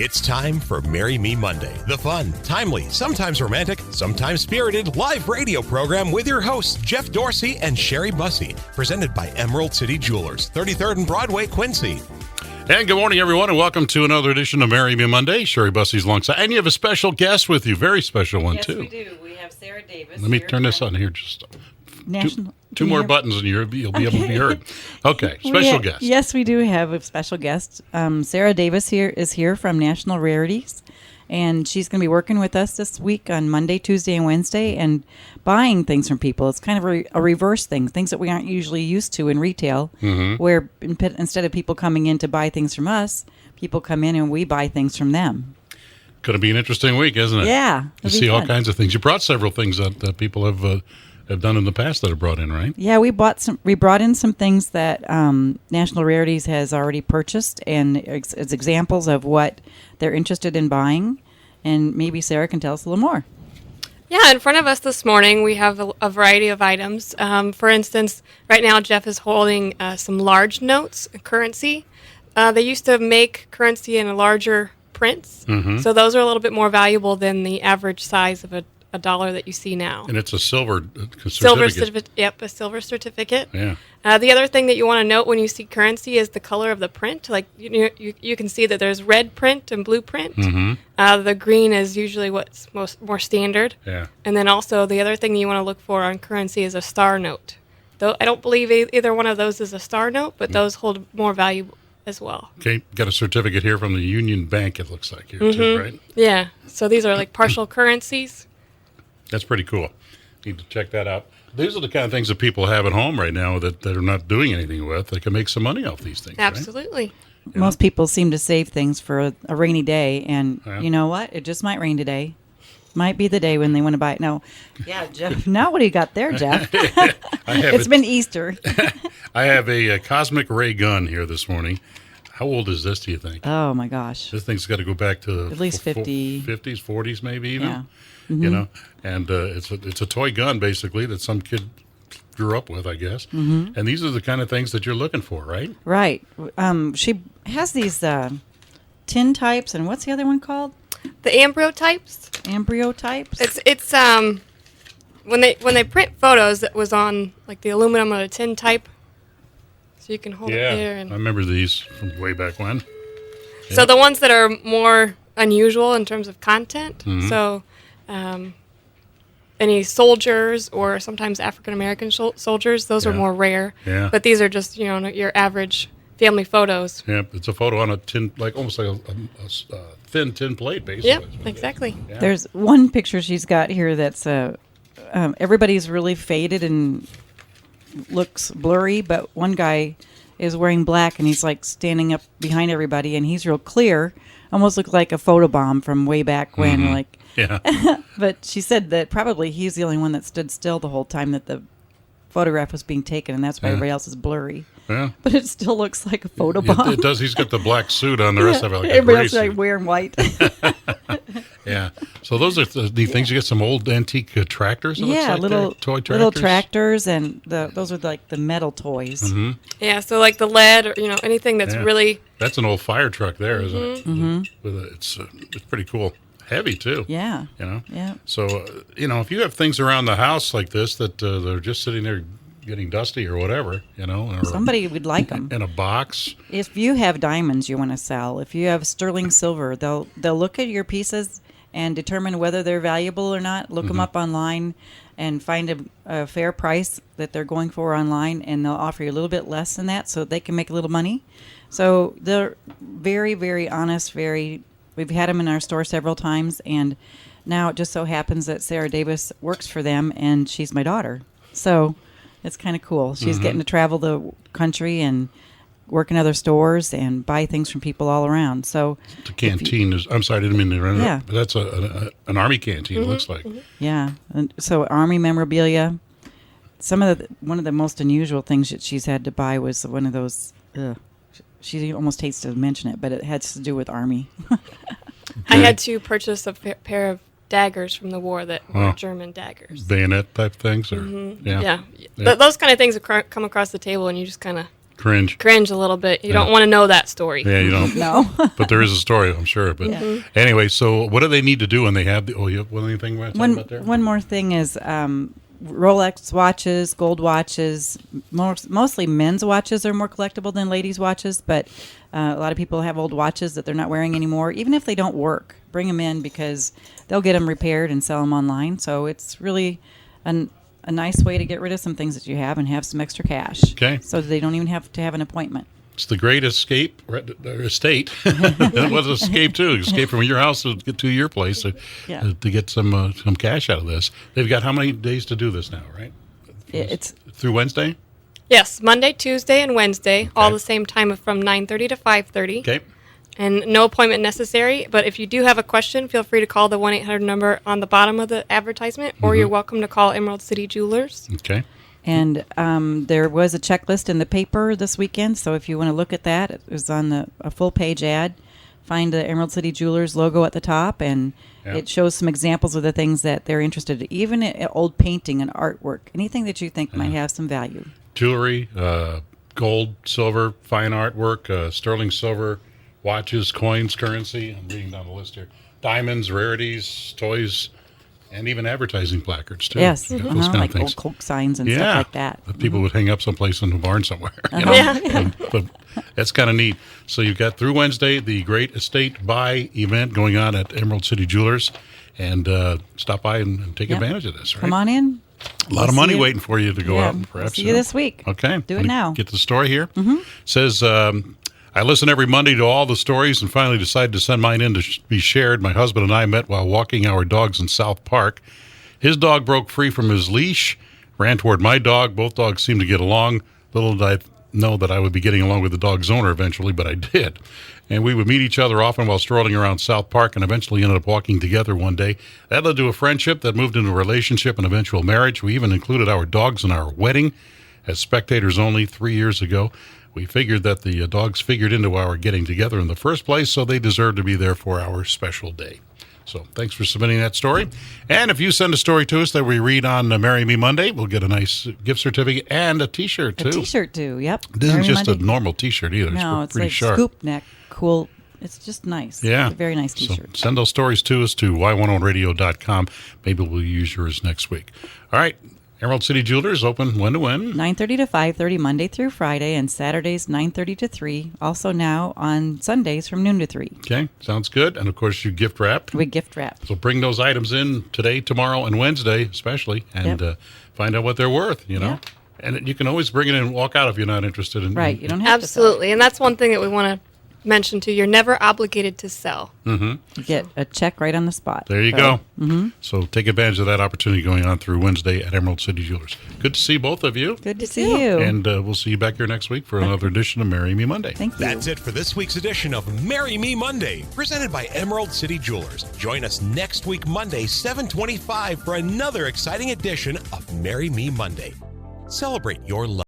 It's time for Marry Me Monday, the fun, timely, sometimes romantic, sometimes spirited live radio program with your hosts, Jeff Dorsey and Sherry Bussey, presented by Emerald City Jewelers, 33rd and Broadway, Quincy. And good morning, everyone, and welcome to another edition of Marry Me Monday. Sherry Bussey's alongside. And you have a special guest with you, very special one, too. Yes, we do. We have Sarah Davis. Let me turn this on here. Just two more hear? buttons, and you'll be able to be heard. Okay, special guest. Yes, we do have a special guest. Sarah Davis is here from National Rarities, and she's going to be working with us this week on Monday, Tuesday, and Wednesday, and buying things from people. It's kind of a reverse thing, things that we aren't usually used to in retail, where instead of people coming in to buy things from us, people come in and we buy things from them. Going to be an interesting week, isn't it? Yeah. You see all kinds of things. You brought several things that people have done in the past that are brought in, right? Yeah, we brought in some things that National Rarities has already purchased, and it's examples of what they're interested in buying. And maybe Sarah can tell us a little more. Yeah, in front of us this morning, we have a variety of items. For instance, right now Jeff is holding some large notes, currency. They used to make currency in a larger prints, so those are a little bit more valuable than the average size of a dollar that you see now. And it's a silver certificate. Yep, a silver certificate. Yeah. The other thing that you want to note when you see currency is the color of the print. Like you can see that there's red print and blue print. The green is usually what's more standard. Yeah. And then also the other thing you want to look for on currency is a star note. Though I don't believe either one of those is a star note, but those hold more value as well. Okay, got a certificate here from the Union Bank, it looks like here too, right? Yeah. So these are like partial currencies. That's pretty cool. Need to check that out. These are the kind of things that people have at home right now that are not doing anything with. They can make some money off these things. Absolutely. Right? Most people seem to save things for a rainy day, and you know what? It just might rain today. Might be the day when they want to buy it. No. Yeah, Jeff. Now what do you got there, Jeff? It's been Easter. I have a cosmic ray gun here this morning. How old is this, do you think? Oh, my gosh. This thing's got to go back to at least 50. 50s, 40s maybe even. Yeah. You know, and it's a toy gun basically that some kid grew up with, I guess. And these are the kind of things that you're looking for, right? Right. She has these tin types, and what's the other one called? The embryo types. Embryo types. It's when they print photos, it was on like the aluminum or the tin type, so you can hold it there. I remember these from way back when. So the ones that are more unusual in terms of content. So. Any soldiers or sometimes African American soldiers, those are more rare. Yeah. But these are just your average family photos. Yeah, it's a photo on a tin, like almost like a thin tin plate, basically. Yep, exactly. Yeah. There's one picture she's got here that's everybody's really faded and looks blurry, but one guy is wearing black and he's like standing up behind everybody and he's real clear, almost looks like a photobomb from way back when. Like. Yeah. But she said that probably he's the only one that stood still the whole time that the photograph was being taken, and that's why everybody else is blurry. Yeah. But it still looks like a photobomb. It does. He's got the black suit on. The rest of it like everybody a gray else is like suit. wearing white. Yeah. So those are the things. You get some old antique tractors. It looks like little toy tractors. Little tractors, and those are like the metal toys. Yeah. So like the lead, or anything that's really. That's an old fire truck there, isn't it? It's pretty cool. Heavy too. Yeah. Yeah. So if you have things around the house like this that they're just sitting there getting dusty or whatever, or somebody would like them in a box. If you have diamonds you want to sell, if you have sterling silver, they'll look at your pieces and determine whether they're valuable or not. Look them up online and find a fair price that they're going for online, and they'll offer you a little bit less than that so they can make a little money. So they're very, very honest, We've had them in our store several times, and now it just so happens that Sarah Davis works for them, and she's my daughter. So it's kind of cool. She's getting to travel the country and work in other stores and buy things from people all around. So the canteen is. I'm sorry, I didn't mean to interrupt. But that's an Army canteen. It looks like. Yeah, and so Army memorabilia. One of the most unusual things that she's had to buy was one of those. She almost hates to mention it, but it has to do with Army. I had to purchase a pair of daggers from the war that were German daggers. Bayonet type things? Or, Yeah. Those kind of things come across the table, and you just kind of Cringe. Cringe a little bit. You don't want to know that story. Yeah, you don't. No. But there is a story, I'm sure. But anyway, so what do they need to do when they have the? Oh, you have anything you want to talk about there? One more thing is Rolex watches, gold watches. Mostly men's watches are more collectible than ladies' watches, but a lot of people have old watches that they're not wearing anymore. Even if they don't work, bring them in because they'll get them repaired and sell them online. So it's really a nice way to get rid of some things that you have and have some extra cash. Okay. So they don't even have to have an appointment. It's the great escape, estate. It was escape too. Escape from your house to get to your place to get some cash out of this. They've got how many days to do this now, right? It's through Wednesday. Yes, Monday, Tuesday, and Wednesday, all the same time from 9:30 to 5:30. Okay. And no appointment necessary. But if you do have a question, feel free to call the 1-800 number on the bottom of the advertisement, or you're welcome to call Emerald City Jewelers. Okay. And there was a checklist in the paper this weekend, so if you want to look at that, it was on a full-page ad. Find the Emerald City Jewelers logo at the top, and it shows some examples of the things that they're interested in, even old painting and artwork, anything that you think might have some value. Jewelry, gold, silver, fine artwork, sterling silver, watches, coins, currency. I'm reading down the list here. Diamonds, rarities, toys, and even advertising placards, too. Yes, Those kind of like things. old Coke signs and stuff like that. People would hang up someplace in the barn somewhere. You know? But that's kind of neat. So you've got through Wednesday the Great Estate Buy event going on at Emerald City Jewelers. And stop by and take advantage of this, right? Come on in. A lot of money waiting for you to go out and perhaps. See you this week. Okay. Do it now. Get the story here. Says, I listen every Monday to all the stories and finally decided to send mine in to be shared. My husband and I met while walking our dogs in South Park. His dog broke free from his leash, ran toward my dog. Both dogs seemed to get along. Little did I know that I would be getting along with the dog's owner eventually, but I did. And we would meet each other often while strolling around South Park and eventually ended up walking together one day. That led to a friendship that moved into a relationship and eventual marriage. We even included our dogs in our wedding as spectators only 3 years ago. We figured that the dogs figured into our getting together in the first place, so they deserve to be there for our special day. So thanks for submitting that story. And if you send a story to us that we read on Marry Me Monday, we'll get a nice gift certificate and a T-shirt, too. A T-shirt, too, yep. It isn't just a normal T-shirt either. No, it's pretty like sharp. scoop neck, cool. It's just nice. Yeah. It's a very nice T-shirt. So send those stories to us to y101radio.com. Maybe we'll use yours next week. All right. Emerald City Jewelers open when to when? 9:30 to 5:30 Monday through Friday, and Saturdays 9:30 to 3. Also now on Sundays from noon to 3. Okay, sounds good. And of course, you gift wrap. We gift wrap. So bring those items in today, tomorrow, and Wednesday, especially, and find out what they're worth. You know, and you can always bring it in and walk out if you're not interested in. Right, you don't have Absolutely, and that's one thing that we want to mention too. You're never obligated to sell. You get a check right on the spot. There you go. So take advantage of that opportunity going on through Wednesday at Emerald City Jewelers. Good to see both of you. Good to see you. And we'll see you back here next week for another edition of Marry Me Monday. Thank you. That's it for this week's edition of Marry Me Monday, presented by Emerald City Jewelers. Join us next week, Monday, 7:25, for another exciting edition of Marry Me Monday. Celebrate your love.